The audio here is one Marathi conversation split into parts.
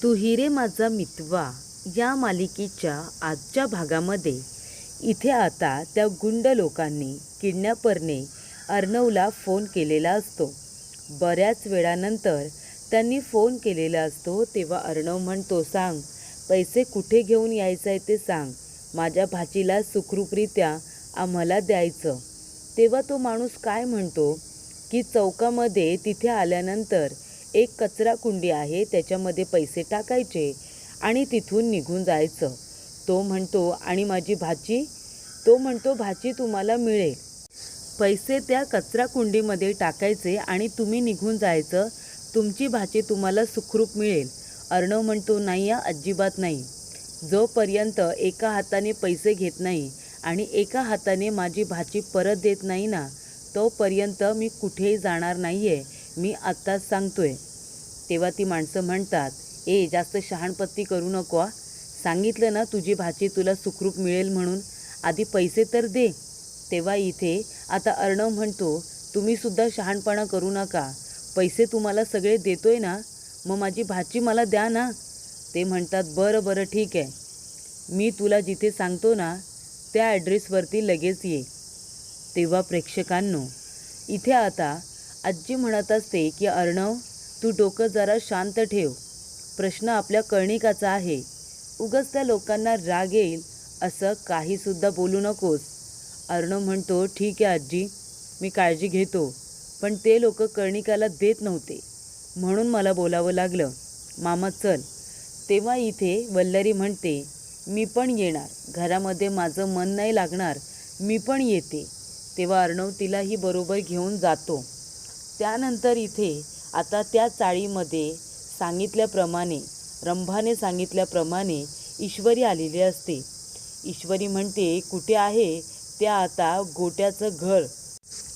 तू ही रे माझा मितवा या मालिकेच्या आजच्या भागामध्ये इथे आता त्या गुंड लोकांनी किडनॅपरने अर्णवला फोन केलेला असतो. बऱ्याच वेळानंतर त्यांनी फोन केलेला असतो तेव्हा अर्णव म्हणतो, सांग पैसे कुठे घेऊन यायचं आहे ते सांग, माझ्या भाचीला सुखरूपरित्या आम्हाला द्यायचं. तेव्हा तो माणूस काय म्हणतो की चौकामध्ये तिथे आल्यानंतर एक कचरा कुंडी आहे, त्याच्यामध्ये पैसे टाकायचे आणि तिथून निघून जायचं. तो म्हणतो आणि माझी भाची, तो म्हणतो भाची तुम्हाला मिळेल. पैसे त्या कचरा कुंडीमध्ये टाकायचे आणि तुम्ही निघून जायचं, तुमची भाची तुम्हाला सुखरूप मिळेल. अर्णव म्हणतो नाही अजिबात नाही. जोपर्यंत एका हाताने पैसे घेत नाही आणि एका हाताने माझी भाची परत देत नाही ना, तोपर्यंत मी कुठेही जाणार नाही आहे, मी आत्ताच सांगतोय. तेव्हा ती माणसं म्हणतात, जास्त शहाणपत्ती करू नको, सांगितलं ना तुझी भाची तुला सुखरूप मिळेल म्हणून, आधी पैसे तर दे. तेव्हा इथे आता अर्णव म्हणतो, तुम्हीसुद्धा शहाणपणा करू नका, पैसे तुम्हाला सगळे देतोय ना, मग माझी भाची मला द्या ना. ते म्हणतात बरं बरं ठीक आहे, मी तुला जिथे सांगतो ना त्या ॲड्रेसवरती लगेच ये. तेव्हा प्रेक्षकांनो इथे आता आजी म्हणत असते की अर्णव तू डोकं जरा शांत ठेव, प्रश्न आपल्या कर्णिकाचा आहे, उगाच त्या लोकांना राग येईल असं काहीसुद्धा बोलू नकोस. अर्णव म्हणतो ठीक आहे आजी, मी काळजी घेतो, पण ते लोक कर्णिकाला देत नव्हते म्हणून मला बोलावं लागलं. मामा चल. तेव्हा इथे वल्लरी म्हणते मी पण येणार, घरामध्ये माझं मन नाही लागणार, मी पण येते. तेव्हा अर्णव तिलाही बरोबर घेऊन जातो. त्यानंतर इथे आता त्या चाळीमध्ये सांगितल्याप्रमाणे, रंभाने सांगितल्याप्रमाणे ईश्वरी आलेली असते. ईश्वरी म्हणते कुठे आहे, त्या आता गोट्याचं घर,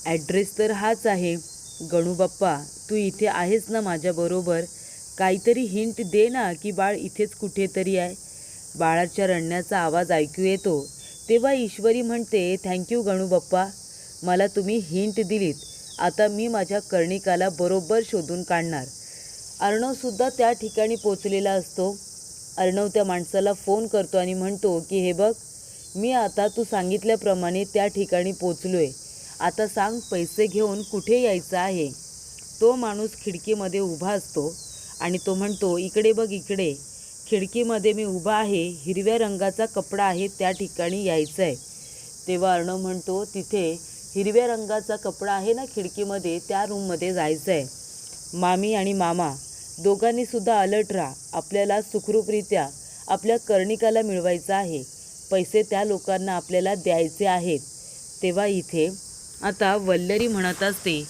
ॲड्रेस तर हाच आहे. गणूबाप्पा तू इथे आहेस ना माझ्याबरोबर, काहीतरी हिंट दे ना की बाळ इथेच कुठेतरी आहे. बाळाच्या रडण्याचा आवाज ऐकू येतो. तेव्हा ईश्वरी म्हणते थँक्यू गणूबाप्पा, मला तुम्ही हिंट दिलीत, आता मी माझ्या कर्णिकाला बरोबर शोधून काढणार. अर्णवसुद्धा त्या ठिकाणी पोचलेला असतो. अर्णव त्या माणसाला फोन करतो आणि म्हणतो की हे बघ, मी आता तू सांगितल्याप्रमाणे त्या ठिकाणी पोचलो आहे, आता सांग पैसे घेऊन कुठे यायचं आहे. तो माणूस खिडकीमध्ये उभा असतो आणि तो म्हणतो इकडे बघ इकडे, खिडकीमध्ये मी उभा आहे, हिरव्या रंगाचा कपडा आहे त्या ठिकाणी यायचं आहे. तेव्हा अर्णव म्हणतो तिथे हिरव्या रंगाचा कपडा आहे ना खिडकीमध्ये, त्या रूममध्ये जायचं आहे. मामी आणि मामा दोघांनीसुद्धा अलर्ट राहा, आपल्याला सुखरूपरित्या आपल्या कर्णिकाला मिळवायचं आहे, पैसे त्या लोकांना आपल्याला द्यायचे आहेत. तेव्हा इथे आता वल्लरी म्हणत असते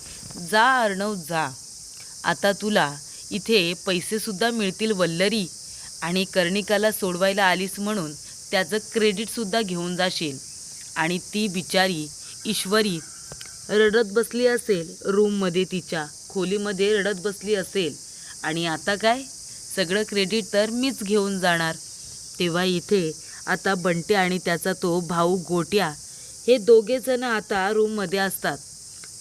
जा अर्णव जा, आता तुला इथे पैसेसुद्धा मिळतील वल्लरी, आणि कर्णिकाला सोडवायला आलीस म्हणून त्याचं क्रेडिटसुद्धा घेऊन जाशील. आणि ती बिचारी ईश्वरी रडत बसली असेल, रूममध्ये तिच्या खोलीमध्ये रडत बसली असेल, आणि आता काय सगळं क्रेडिट तर मीच घेऊन जाणार. तेव्हा इथे आता बंट्या आणि त्याचा तो भाऊ गोट्या हे दोघेजण आता रूममध्ये असतात.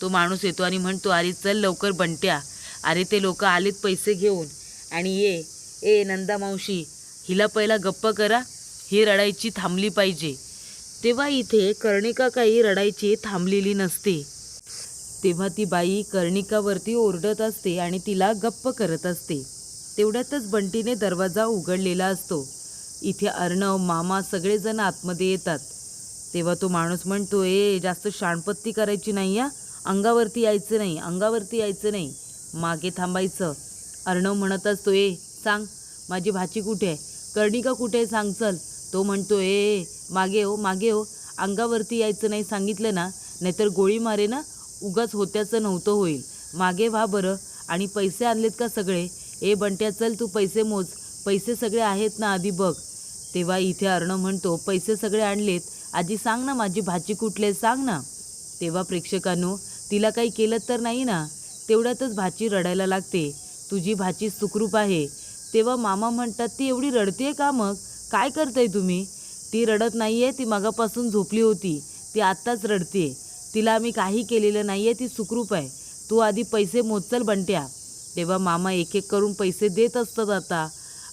तो माणूस येतो आणि म्हणतो अरे चल लवकर बंट्या, अरे ते लोक आलेत पैसे घेऊन, आणि ये नंदा मावशी हिला पहिला गप्प करा, ही रडायची थांबली पाहिजे. तेव्हा इथे कर्णिका काही रडायची थांबलेली नसते. तेव्हा ती बाई कर्णिकावरती ओरडत असते आणि तिला गप्प करत असते. तेवढ्यातच बंटीने दरवाजा उघडलेला असतो. इथे अर्णव मामा सगळेजण आतमध्ये येतात. तेव्हा तो माणूस म्हणतो जास्त शाणपत्ती करायची नाही, अंगावरती यायचं नाही, अंगावरती यायचं नाही, मागे थांबायचं. अर्णव म्हणत असतो सांग माझी भाची कुठे आहे, कर्णिका कुठे आहे सांग चल. तो म्हणतो मागे हो, अंगावरती यायचं नाही सांगितलं ना, नाहीतर गोळी मारे ना, उगाच होत्याचं नव्हतं होईल, मागे व्हा बरं. आणि पैसे आणलेत का सगळे, बंट्या चल तू पैसे मोज, पैसे सगळे आहेत ना आधी बघ. तेव्हा इथे अर्णव म्हणतो पैसे सगळे आणलेत, आजी सांग ना माझी भाची कुठले सांग ना. तेव्हा प्रेक्षकांनो तिला काही केलं तर नाही ना. तेवढ्यातच भाची रडायला लागते, तुझी भाची सुखरूप आहे. तेव्हा मामा म्हणतात ती एवढी रडते का, मग काय करताय तुम्ही, ती रडत नाही आहे, ती मगापासून झोपली होती, ती आत्ताच रडते, तिला आम्ही काही केलेलं नाही आहे, ती सुखरूप आहे, तू आधी पैसे मोजचल बंट्या. तेव्हा मामा एक एक करून पैसे देत असतात. आता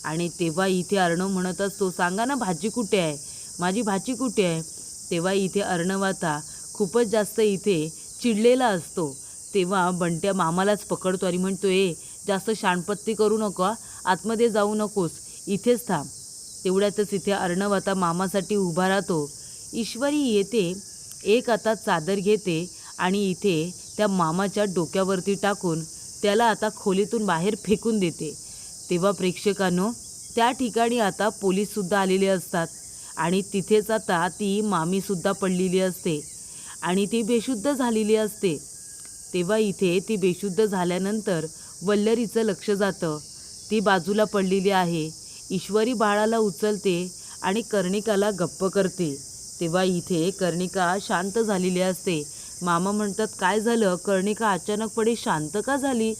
आणि तेव्हा इथे अर्णव म्हणत असतो, सांगा ना भाजी कुठे आहे, माझी भाजी कुठे आहे. तेव्हा इथे अर्णव आता खूपच जास्त इथे चिडलेला असतो. तेव्हा बंट्या मामालाच पकडतो आणि म्हणतो, जास्त शाणपत्ती करू नको, आतमध्ये जाऊ नकोस, इथेच थांब. तेवढ्यातच इथे अर्णव आता मामासाठी उभा राहतो. ईश्वरी येते, एक आता चादर घेते आणि इथे त्या मामाच्या डोक्यावरती टाकून त्याला आता खोलीतून बाहेर फेकून देते. तेव्हा प्रेक्षकांनो, त्या ठिकाणी आता पोलीससुद्धा आलेले असतात आणि तिथेच आता ती मामीसुद्धा पडलेली असते आणि ती बेशुद्ध झालेली असते. तेव्हा इथे ती बेशुद्ध झाल्यानंतर वल्लरीचं लक्ष जातं. ती बाजूला पडलेली आहे. ईश्वरी बाळाला उचलते आणि कर्णिकाला गप्प करते. तेव्हा इथे कर्णिका शांत झालेली असते. मामा म्हणतात, काय झालं कर्णिका, अचानकपणे शांत का झाली.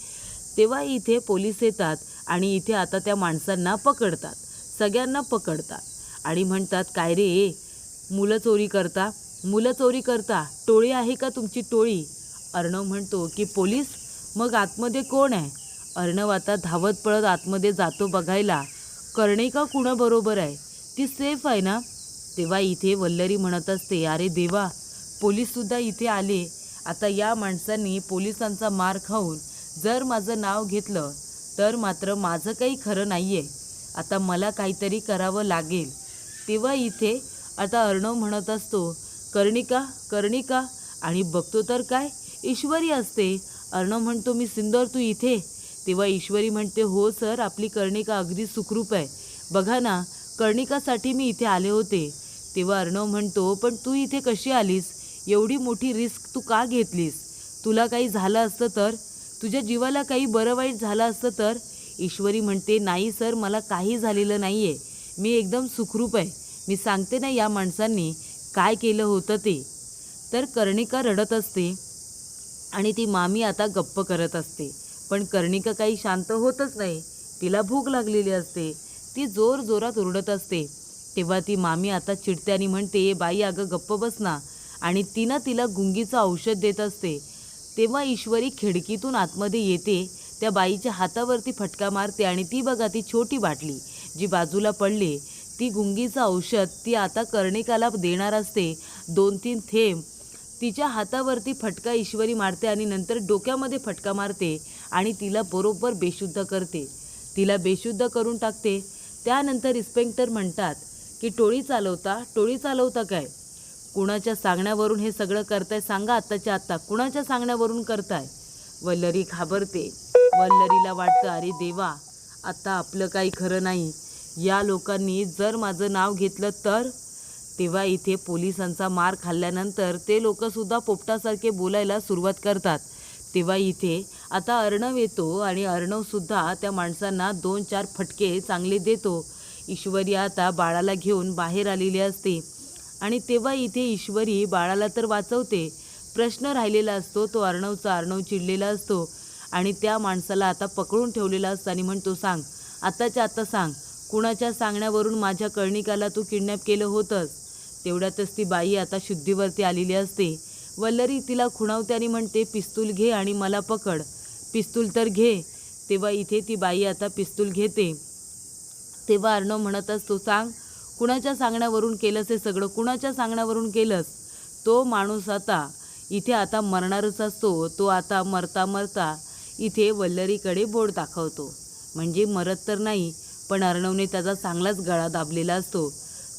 तेव्हा इथे पोलीस येतात आणि इथे आता त्या माणसांना पकडतात, सगळ्यांना पकडतात आणि म्हणतात, काय रे मुलं चोरी करता टोळी आहे का तुमची टोळी. अर्णव म्हणतो की पोलीस, मग आतमध्ये कोण आहे. अर्णव आता धावत पळत आतमध्ये जातो बघायला कर्णिका कुणाबरोबर आहे, ती सेफ आहे ना. तेव्हा इथे वल्लरी म्हणत असते, अरे देवा, पोलीससुद्धा इथे आले. आता या माणसांनी पोलिसांचा मार खाऊन जर माझं नाव घेतलं तर मात्र माझं काही खरं नाही आहे. आता मला काहीतरी करावं लागेल. तेव्हा इथे आता अर्णव म्हणत असतो, कर्णिका आणि बघतो तर काय, ईश्वरी असते. अर्णव म्हणतो, मी सिंदूर, तू इथे. तेव्हा ईश्वरी म्हणते, हो सर, आपली कर्णिका अगदी सुखरूप आहे. बघा ना, कर्णिकासाठी मी इथे आले होते. तेव्हा अर्णव म्हणतो, पण तू इथे कशी आलीस, एवढी मोठी रिस्क तू का घेतलीस, तुला काही झालं असतं तर, तुझ्या जीवाला काही बरं वाईट झालं असतं तर. ईश्वरी म्हणते, नाही सर, मला काही झालेलं नाही आहे, मी एकदम सुखरूप आहे. मी सांगते ना या माणसांनी काय केलं होतं ते. तर कर्णिका रडत असते आणि ती मामी आता गप्प करत असते. पण कर्णिका काही शांत होतच नाही. तिला भूक लागलेली असते. ती जोरात ओरडत असते. तेव्हा ती मामी आता चिडते आणि म्हणते, बाई अगं गप्प बस ना. आणि तिला गुंगीचं औषध देत असते. तेव्हा ईश्वरी खिडकीतून आतमध्ये येते, त्या बाईच्या हातावरती फटका मारते आणि ती बघा, ती छोटी बाटली जी बाजूला पडली, ती गुंगीचं औषध ती आता कर्णिकाला देणार असते. 2-3 थेंब तिच्या हातावरती फटका ईश्वरी मारते आणि नंतर डोक्यामध्ये फटका मारते आणि तिला बरोबर बेशुद्ध करते. तिला बेशुद्ध करून टाकते. त्यानंतर इन्स्पेक्टर म्हणतात की टोळी चालवता काय, कुणाच्या सांगण्यावरून हे सगळं करताय, सांगा आत्ताच्या आत्ता, कुणाच्या सांगण्यावरून करताय. वल्लरी घाबरते. वल्लरीला वाटतं, अरे देवा, आता आपलं काही खरं नाही, या लोकांनी जर माझं नाव घेतलं तर. तेव्हा इथे पोलिसांचा मार खाल्ल्यानंतर ते लोकंसुद्धा पोपटासारखे बोलायला सुरुवात करतात. तेव्हा इथे आता अर्णव येतो आणि अर्णवसुद्धा त्या माणसांना 2-4 फटके चांगले देतो. ईश्वरी आता बाळाला घेऊन बाहेर आलेली असते आणि तेव्हा इथे ईश्वरी बाळाला तर वाचवते. प्रश्न राहिलेला असतो तो अर्णवचा. अर्णव चिडलेला असतो आणि त्या माणसाला आता पकडून ठेवलेला असतं आणि म्हणतो, सांग, आत्ताच्या आत्ता सांग, कुणाच्या सांगण्यावरून माझ्या कर्णिकाला तू किडनॅप केलं होतंस. तेवढ्यातच ती बाई आता शुद्धीवरती आलेली असते. वल्लरी तिला खुणावते आणि म्हणते, पिस्तूल घे आणि मला पकड, पिस्तूल तर घे. तेव्हा इथे ती बाई आता पिस्तूल घेते. तेव्हा अर्णव म्हणत असतो, सांग, कुणाच्या सांगण्यावरून केलंस हे सगळं, कुणाच्या सांगण्यावरून केलंस. तो माणूस आता इथे आता मरणारच असतो. तो आता मरता इथे वल्लरीकडे बोट दाखवतो. म्हणजे मरत तर नाही, पण अर्णवने त्याचा चांगलाच गळा दाबलेला असतो.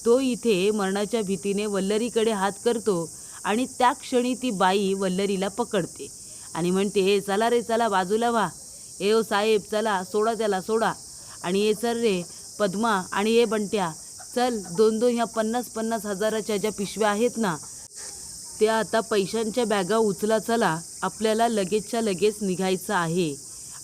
तो इथे मरणाच्या भीतीने वल्लरीकडे हात करतो आणि त्या क्षणी ती बाई वल्लरीला पकडते आणि म्हणते, चला रे चला, बाजूला व्हा, ओ साहेब चला, सोडा त्याला, सोडा. आणि ये चल रे पद्मा आणि ये बंट्या, चल, 2-2 ह्या 50-50 हजाराच्या ज्या पिशव्या आहेत ना, त्या आता पैशांच्या बॅगा उचला, चला, आपल्याला लगेचच्या लगेच निघायचं आहे.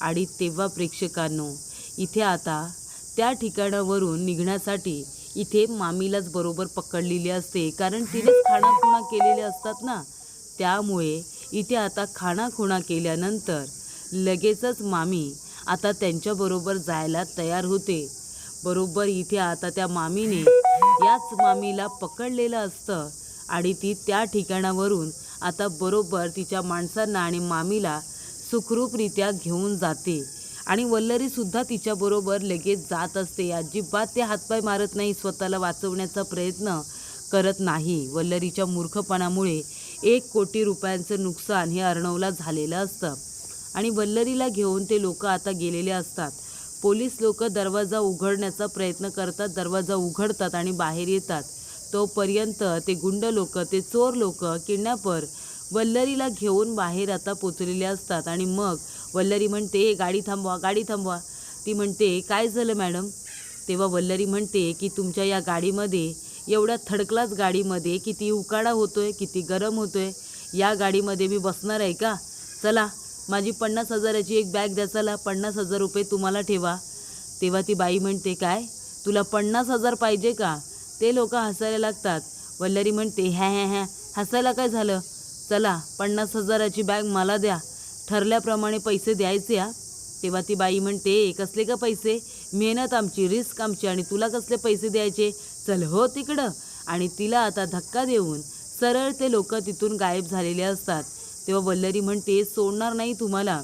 आणि तेव्हा प्रेक्षकांनो, इथे आता त्या ठिकाणावरून निघण्यासाठी इथे मामीलाच बरोबर पकडलेली असते, कारण तिनेच खाणाखुणा केलेल्या असतात ना. त्यामुळे इथे आता खाणाखुणा केल्यानंतर लगेचच मामी आता त्यांच्याबरोबर जायला तयार होते. बरोबर इथे आता त्या मामीने याच मामीला पकडलेलं असतं आणि ती त्या ठिकाणावरून आता बरोबर तिच्या माणसांना आणि मामीला सुखरूपरित्या घेऊन जाते. आणि वल्लरीसुद्धा तिच्याबरोबर लगेच जात असते. अजिबात ते हातपाय मारत नाही, स्वतःला वाचवण्याचा प्रयत्न करत नाही. वल्लरीच्या मूर्खपणामुळे 1 कोटी रुपयांचं नुकसान हे अर्णवला झालेलं असतं आणि वल्लरीला घेऊन ते लोक आता गेलेले असतात. पोलीस लोक दरवाजा उघडण्याचा प्रयत्न करतात, दरवाजा उघडतात आणि बाहेर येतात. तोपर्यंत ते गुंड लोक, ते चोर लोक, किडनॅपर वल्लरीला घेऊन बाहेर आता पोचलेले असतात. आणि मग वल्लरी म्हणते, गाडी थांबवा, गाडी थांबवा. ती म्हणते, काय झालं मॅडम? तेव्हा वल्लरी म्हणते की तुमच्या या गाडीमध्ये, एवढ्या थर्ड क्लास गाडीमध्ये किती उकाडा होतोय, किती गरम होतोय. या गाडीमध्ये मी बसणार आहे का? चला, माझी 50,000ची एक बॅग द्या, चला 50,000 रुपये तुम्हाला ठेवा. तेव्हा ती बाई म्हणते, काय तुला 50,000 पाहिजे का? ते लोक हसायला लागतात. वल्लरी म्हणते, हॅ हॅ हॅ, हसायला काय झालं? चला 50,000ची बॅग मला द्या, ठरल्याप्रमाणे पैसे द्यायचे हा. तेव्हा ती बाई म्हणते, कसले का पैसे? मेहनत आमची, रिस्क आमची, आणि तुला कसले पैसे द्यायचे? चल हो तिकडं. आणि तिला आता धक्का देऊन सरळ ते लोक तिथून गायब झालेले असतात. तेव्हा वल्लरी म्हणते, सोडणार नाही तुम्हाला.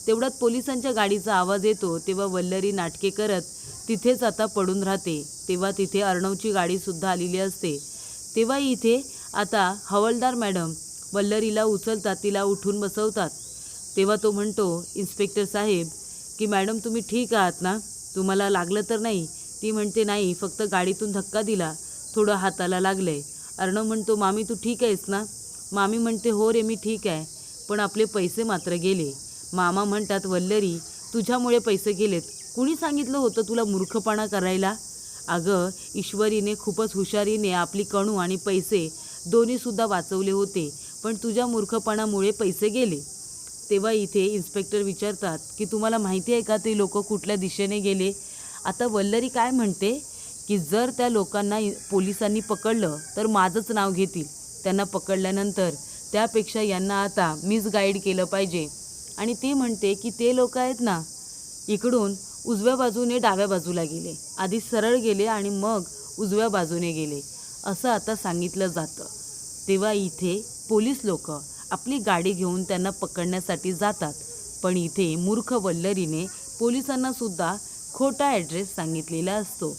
तेवढ्यात पोलिसांच्या गाडीचा आवाज येतो. तेव्हा वल्लरी नाटके करत तिथेच आता पडून राहते. तेव्हा तिथे अर्णवची गाडीसुद्धा आलेली असते. तेव्हा इथे आता हवालदार मॅडम वल्लरीला उचलतात, तिला उठून बसवतात. तेव्हा तो म्हणतो, इन्स्पेक्टर साहेब, की मॅडम तुम्ही ठीक आहात ना? तुम्हाला लागलं तर नाही? ती म्हणते, नाही, फक्त गाडीतून धक्का दिला, थोडं हाताला लागलंय. अर्णव म्हणतो, मामी तू ठीक आहेस ना? मामी म्हणते, हो रे मी ठीक आहे, पण आपले पैसे मात्र गेले. मामा म्हणतात, वल्लरी तुझ्यामुळे पैसे गेलेत. कुणी सांगितलं होतं तुला मूर्खपणा करायला? अगं, ईश्वरीने खूपच हुशारीने आपली कणू आणि पैसे दोन्हीसुद्धा वाचवले होते, पण तुझ्या मूर्खपणामुळे पैसे गेले. तेव्हा इथे इन्स्पेक्टर विचारतात की तुम्हाला माहिती आहे का ते लोक कुठल्या दिशेने गेले? आता वल्लरी काय म्हणते की जर त्या लोकांना पोलिसांनी पकडलं तर माझंच नाव घेतील. त्यांना पकडल्यानंतर त्यापेक्षा यांना आता मीच गाईड केलं पाहिजे. आणि ती म्हणते की ते लोक आहेत ना, इकडून उजव्या बाजूने डाव्या बाजूला गेले, आधी सरळ गेले आणि मग उजव्या बाजूने गेले, असं आता सांगितलं जातं. तेव्हा इथे पोलीस लोक आपली गाडी घेऊन त्यांना पकडण्यासाठी जातात. पण इथे मूर्ख वल्लरीने पोलिसांना सुद्धा खोटा ॲड्रेस सांगितलेला असतो.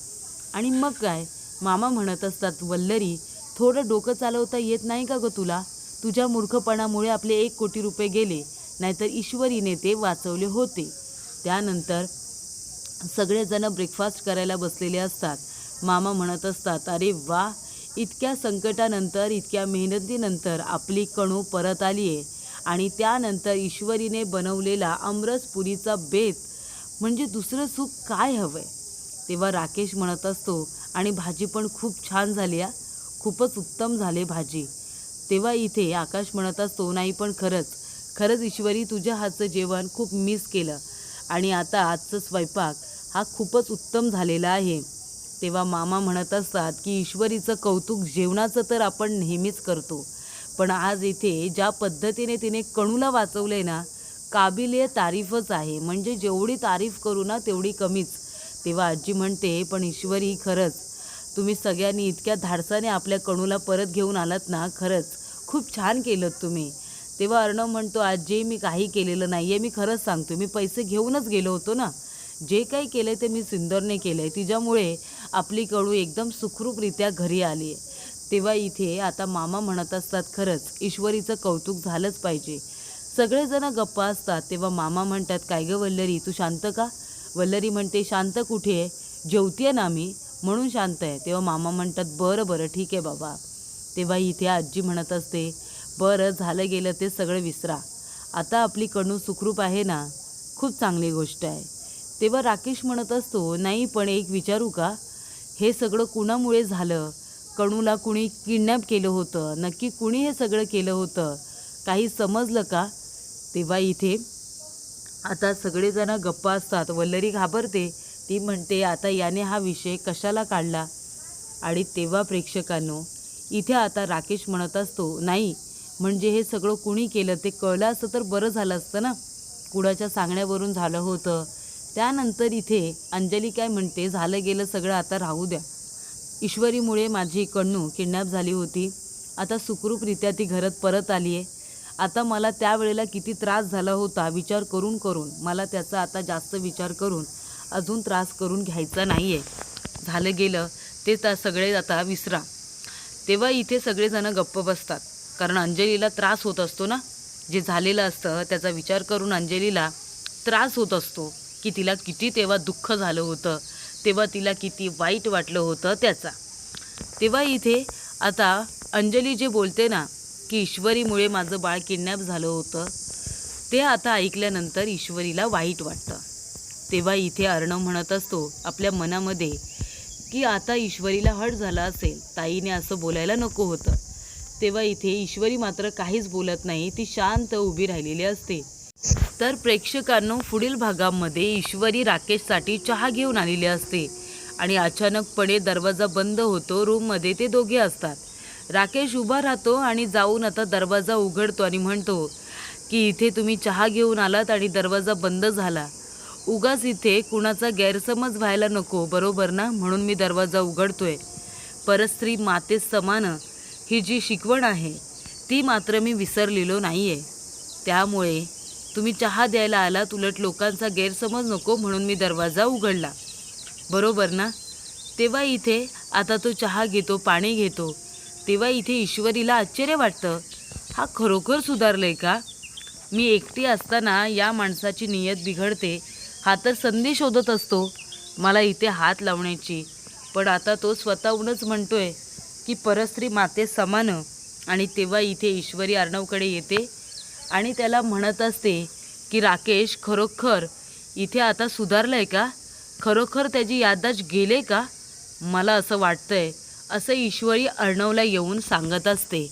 आणि मग काय, मामा म्हणत असतात, वल्लरी थोडं डोकं चालवता येत नाही का गं तुला? तुझ्या मूर्खपणामुळे आपले 1 कोटी रुपये गेले, नाहीतर ईश्वरीने ते वाचवले होते. त्यानंतर सगळेजण ब्रेकफास्ट करायला बसलेले असतात. मामा म्हणत असतात, अरे वा, इतक्या संकटानंतर, इतक्या मेहनतीनंतर आपली कणू परत आली आहे. आणि त्यानंतर ईश्वरीने बनवलेला आमरसपुरीचा बेत, म्हणजे दुसरं सुख काय हवंय? तेव्हा राकेश म्हणत असतो, आणि भाजी पण खूप छान झाली हा, खूपच उत्तम झाले भाजी. तेव्हा इथे आकाश म्हणत असतो, नाही पण खरंच खरंच ईश्वरी, तुझ्या हातचं जेवण खूप मिस केलं, आणि आता आजचं स्वयंपाक हा खूपच उत्तम झालेला आहे. तेव्हा मामा म्हणत असतात की ईश्वरीचं कौतुक जेवणाचं तर आपण नेहमीच करतो, पण आज इथे ज्या पद्धतीने तिने कणूला वाचवलंय ना, काबिले तारीफच आहे. म्हणजे जेवढी तारीफ करू ना तेवढी कमीच. तेव्हा आजी म्हणते, पण ईश्वरी खरंच तुम्ही सगळ्यांनी इतक्या धाडसाने आपल्या कणूला परत घेऊन आलात ना, खरंच खूप छान केलं तुम्ही. तेव्हा अर्णव म्हणतो, आजी मी काही केलेलं नाही आहे, मी खरंच सांगतो, मी पैसे घेऊनच गेलो होतो ना, जे काही केलं ते मी सिंदरने केलं आहे, तिच्यामुळे आपली कणू एकदम सुखरूपरित्या घरी आली आहे. तेव्हा इथे आता मामा म्हणत असतात, खरंच ईश्वरीचं कौतुक झालंच पाहिजे. सगळेजण गप्पा असतात. तेव्हा मामा म्हणतात, काय गं वल्लरी, तू शांत का? वल्लरी म्हणते, शांत कुठे आहे, जेवतीये ना मी, म्हणून शांत आहे. तेव्हा मामा म्हणतात, बरं बरं ठीक आहे बाबा. तेव्हा इथे आजी म्हणत असते, बरं झालं गेलं ते सगळं विसरा, आता आपली कणू सुखरूप आहे ना, खूप चांगली गोष्ट आहे. तेव्हा राकेश म्हणत असतो, नाही पण एक विचारू का, हे सगळं कुणामुळे झालं? कणूला कुणी किडनॅप केलं होतं, नक्की कुणी हे सगळं केलं होतं, काही समजलं का? तेव्हा इथे आता सगळेजण गप्पा असतात. वल्लरी घाबरते, ती म्हणते, आता याने हा विषय कशाला काढला? आणि तेव्हा प्रेक्षकांनो इथे आता राकेश म्हणत असतो, नाही म्हणजे हे सगळं कुणी केलं ते कळलं असतं तर बरं झालं असतं ना, कुणाच्या सांगण्यावरून झालं होतं. त्यानंतर इथे अंजली काय म्हणते, झालं गेलं सगळं आता राहू द्या, ईश्वरीमुळे माझी कणू किडनॅप झाली होती, आता सुखरूपरित्या ती घरात परत आली आहे, आता मला त्यावेळेला किती त्रास झाला होता विचार करून करून, मला त्याचा आता जास्त विचार करून अजून त्रास करून घ्यायचा नाही आहे. झालं गेलं ते सगळे आता विसरा. तेव्हा इथे सगळेजण गप्प बसतात, कारण अंजलीला त्रास होत असतो ना. जे झालेलं असतं त्याचा विचार करून अंजलीला त्रास होत असतो की तिला किती तेव्हा दुःख झालं होतं, तेव्हा तिला किती वाईट वाटलं होतं त्याचा. तेव्हा इथे आता अंजली जे बोलते ना की ईश्वरीमुळे माझं बाळ किडनॅप झालं होतं, ते आता ऐकल्यानंतर ईश्वरीला वाईट वाटतं. तेव्हा इथे अर्णव म्हणत असतो आपल्या मनामध्ये की आता ईश्वरीला हट झाला असेल, ताईने असं बोलायला नको होतं. तेव्हा इथे ईश्वरी मात्र काहीच बोलत नाही, ती शांत उभी राहिलेली असते. तर प्रेक्षकांनो, पुढील भागामध्ये ईश्वरी राकेशसाठी चहा घेऊन आलेली असते आणि अचानकपणे दरवाजा बंद होतो. रूममध्ये ते दोघे असतात. राकेश उभा राहतो आणि जाऊन आता दरवाजा उघडतो आणि म्हणतो की इथे तुम्ही चहा घेऊन आलात आणि दरवाजा बंद झाला, उगाच इथे कुणाचा गैरसमज व्हायला नको, बरोबर ना, म्हणून मी दरवाजा उघडतोय. परस्त्री मातेस समान ही जी शिकवण आहे ती मात्र मी विसरलेलो नाही आहे. त्यामुळे तुम्ही चहा द्यायला आलात, उलट लोकांचा गैरसमज नको म्हणून मी दरवाजा उघडला, बरोबर ना. तेव्हा इथे आता तो चहा घेतो, पाणी घेतो. तेव्हा इथे ईश्वरीला आश्चर्य वाटतं, हा खरोखर सुधारलंय का. मी एकटी असताना या माणसाची नियत बिघडते, हा तर संधी शोधत असतो मला इथे हात लावण्याची, पण आता तो स्वतःहूनच म्हणतोय की परस्त्री माते समान. आणि तेव्हा इथे ईश्वरी अर्णवकडे येते आणि त्याला म्हणत असते की राकेश खरोखर इथे आता सुधारलंय का, खरोखर त्याची याददाश्त गेले का, मला असं वाटतंय, असं ईश्वरी अर्णवला येऊन सांगत असते.